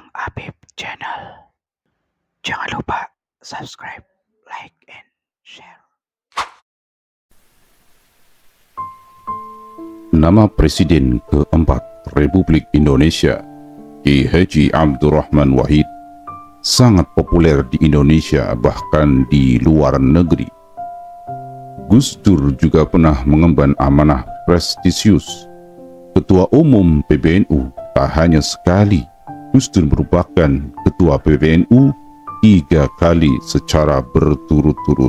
Bang Habib Channel. Jangan lupa subscribe, like, and share. Nama Presiden keempat Republik Indonesia, Kiai Haji Abdurrahman Wahid, sangat populer di Indonesia bahkan di luar negeri. Gus Dur juga pernah mengemban amanah prestisius. Ketua Umum PBNU tak hanya sekali, Gus Dur merupakan Ketua PBNU 3 kali secara berturut-turut.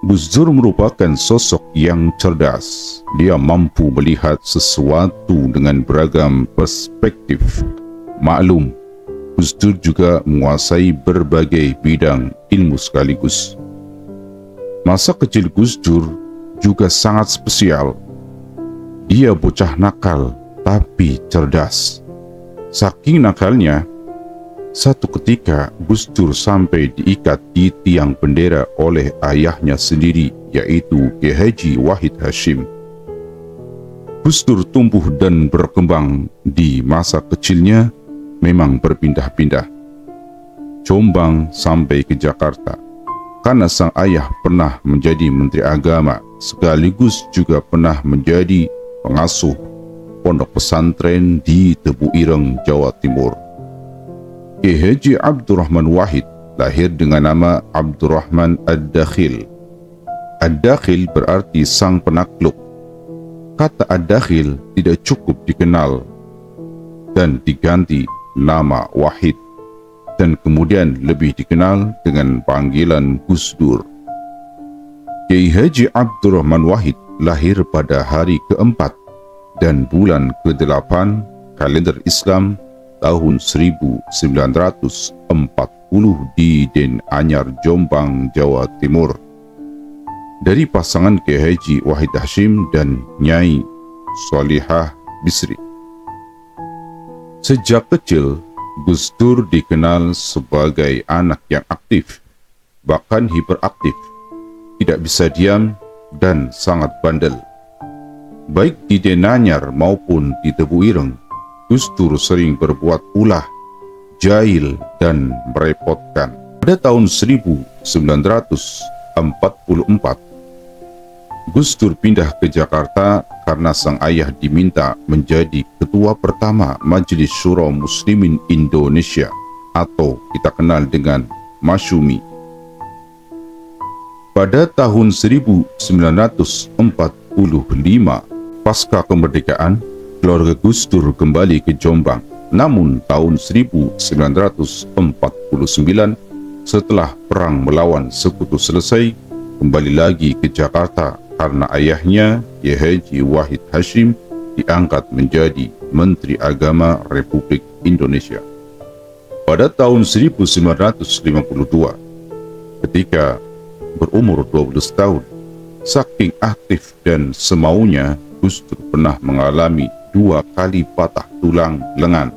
Gus Dur merupakan sosok yang cerdas. Dia mampu melihat sesuatu dengan beragam perspektif. Maklum, Gus Dur juga menguasai berbagai bidang ilmu sekaligus. Masa kecil Gus Dur juga sangat spesial. Dia bocah nakal tapi cerdas. Saking nakalnya, satu ketika Gus Dur sampai diikat di tiang bendera oleh ayahnya sendiri, yaitu Kiai Haji Wahid Hasyim. Gus Dur tumbuh dan berkembang di masa kecilnya memang berpindah-pindah, Jombang sampai ke Jakarta, karena sang ayah pernah menjadi Menteri Agama sekaligus juga pernah menjadi pengasuh pondok pesantren di Tebu Ireng, Jawa Timur. Kiai Haji Abdurrahman Wahid lahir dengan nama Abdurrahman Ad-Dakhil. Ad-Dakhil berarti sang penakluk. Kata Ad-Dakhil tidak cukup dikenal dan diganti nama Wahid, dan kemudian lebih dikenal dengan panggilan Gus Dur. Kiai Haji Abdurrahman Wahid lahir pada hari keempat dan bulan ke-8 kalender Islam tahun 1940 di Den Anyar, Jombang, Jawa Timur, dari pasangan Kiai Haji Wahid Hasyim dan Nyai Sholihah Bisri. Sejak kecil, Gus Dur dikenal sebagai anak yang aktif, bahkan hiperaktif, tidak bisa diam, dan sangat bandel. Baik di Den Anyar maupun di Tebu Ireng, Gus Dur sering berbuat ulah, jahil, dan merepotkan. Pada tahun 1944, Gus Dur pindah ke Jakarta karena sang ayah diminta menjadi ketua pertama Majelis Syuro Muslimin Indonesia atau kita kenal dengan Masyumi. Pada tahun 1945, pasca kemerdekaan, keluarga Gus Dur kembali ke Jombang. Namun tahun 1949, setelah perang melawan Sekutu selesai, kembali lagi ke Jakarta karena ayahnya, Kiai Haji Wahid Hasyim, diangkat menjadi Menteri Agama Republik Indonesia. Pada tahun 1952, ketika berumur 12 tahun, saking aktif dan semaunya, Gus Dur pernah mengalami 2 kali patah tulang lengan.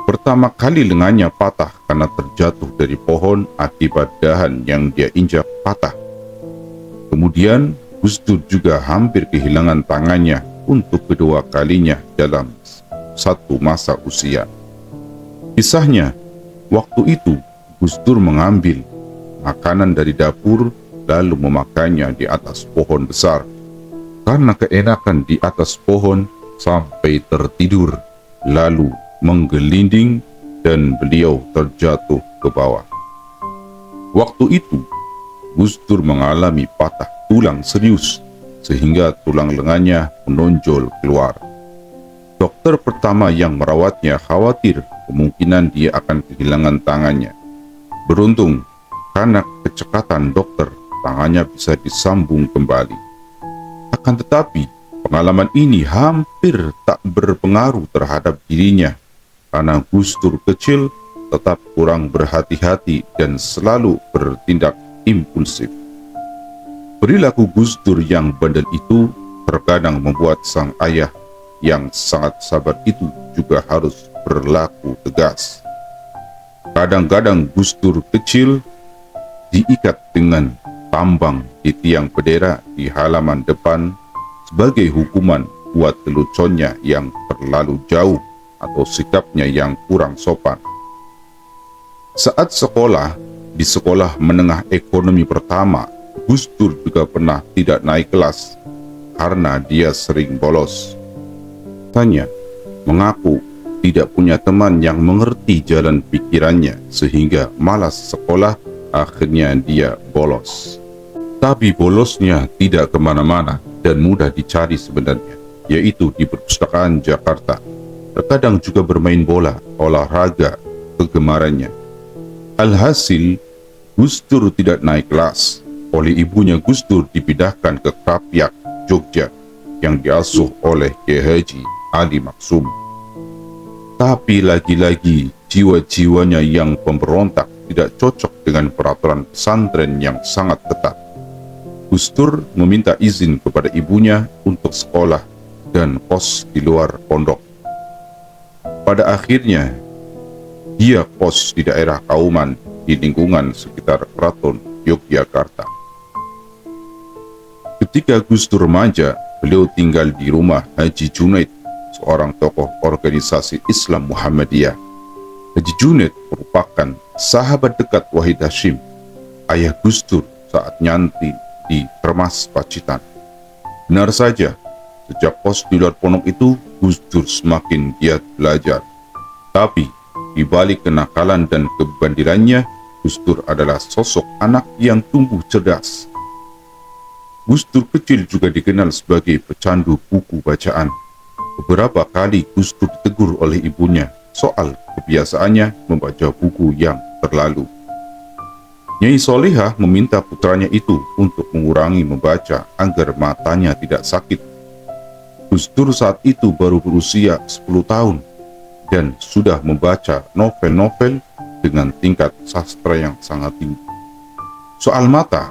Pertama kali lengannya patah karena terjatuh dari pohon akibat dahan yang dia injak patah. Kemudian Gus Dur juga hampir kehilangan tangannya untuk kedua kalinya dalam satu masa usia. Kisahnya, waktu itu Gus Dur mengambil makanan dari dapur lalu memakannya di atas pohon besar. Karena keenakan di atas pohon sampai tertidur, lalu menggelinding dan beliau terjatuh ke bawah. Waktu itu, Gus Dur mengalami patah tulang serius sehingga tulang lengannya menonjol keluar. Dokter pertama yang merawatnya khawatir kemungkinan dia akan kehilangan tangannya. Beruntung, karena kecekatan dokter, tangannya bisa disambung kembali. Akan tetapi, pengalaman ini hampir tak berpengaruh terhadap dirinya, karena Gus Dur kecil tetap kurang berhati-hati dan selalu bertindak impulsif. Perilaku Gus Dur yang bandel itu terkadang membuat sang ayah yang sangat sabar itu juga harus berlaku tegas. Kadang-kadang Gus Dur kecil diikat dengan tambang di tiang bendera di halaman depan sebagai hukuman buat leluconnya yang terlalu jauh atau sikapnya yang kurang sopan. Saat sekolah, di sekolah menengah ekonomi pertama, Gus Dur juga pernah tidak naik kelas karena dia sering bolos. Tanya mengaku tidak punya teman yang mengerti jalan pikirannya sehingga malas sekolah, akhirnya dia bolos. Tapi bolosnya tidak kemana-mana dan mudah dicari sebenarnya, yaitu di perpustakaan Jakarta. Terkadang juga bermain bola, olahraga, kegemarannya. Alhasil, Gus Dur tidak naik kelas. Oleh ibunya Gus Dur dipindahkan ke Krapyak, Jogja, yang diasuh oleh Kiai Haji Ali Maksum. Tapi lagi-lagi jiwa-jiwanya yang pemberontak tidak cocok dengan peraturan pesantren yang sangat ketat. Gus Dur meminta izin kepada ibunya untuk sekolah dan kos di luar pondok. Pada akhirnya, dia kos di daerah Kauman di lingkungan sekitar Keraton Yogyakarta. Ketika Gus Dur remaja, beliau tinggal di rumah Haji Junaid, seorang tokoh organisasi Islam Muhammadiyah. Haji Junaid merupakan sahabat dekat Wahid Hashim, ayah Gus Dur saat nyantri di Termas Pacitan. Benar saja, sejak kos di luar pondok itu, Gus Dur semakin giat belajar. Tapi, di balik kenakalan dan kebandirannya, Gus Dur adalah sosok anak yang tumbuh cerdas. Gus Dur kecil juga dikenal sebagai pecandu buku bacaan. Beberapa kali Gus Dur ditegur oleh ibunya soal kebiasaannya membaca buku yang terlalu. Nyai Solihah meminta putranya itu untuk mengurangi membaca agar matanya tidak sakit. Gus Dur saat itu baru berusia 10 tahun dan sudah membaca novel-novel dengan tingkat sastra yang sangat tinggi. Soal mata,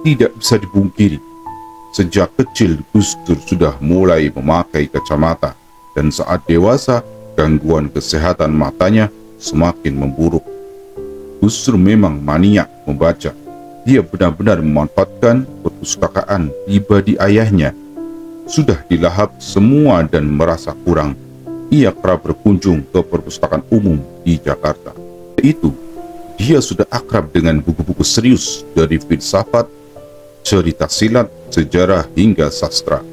tidak bisa dipungkiri. Sejak kecil Gus Dur sudah mulai memakai kacamata dan saat dewasa gangguan kesehatan matanya semakin memburuk. Gus Dur memang maniak membaca. Dia benar-benar memanfaatkan perpustakaan pribadi ayahnya. Sudah dilahap semua dan merasa kurang. Ia kerap berkunjung ke perpustakaan umum di Jakarta. Itu, dia sudah akrab dengan buku-buku serius dari filsafat, cerita silat, sejarah hingga sastra.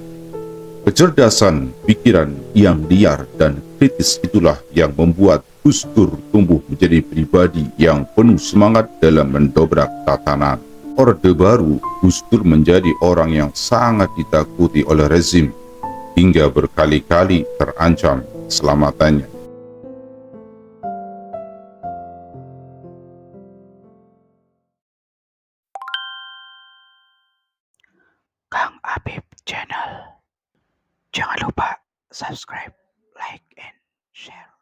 Kecerdasan pikiran yang liar dan kritis itulah yang membuat Gus Dur tumbuh menjadi pribadi yang penuh semangat dalam mendobrak tatanan. Orde Baru, Gus Dur menjadi orang yang sangat ditakuti oleh rezim hingga berkali-kali terancam keselamatannya. Kang Apip Channel. Jangan lupa subscribe, like, and share.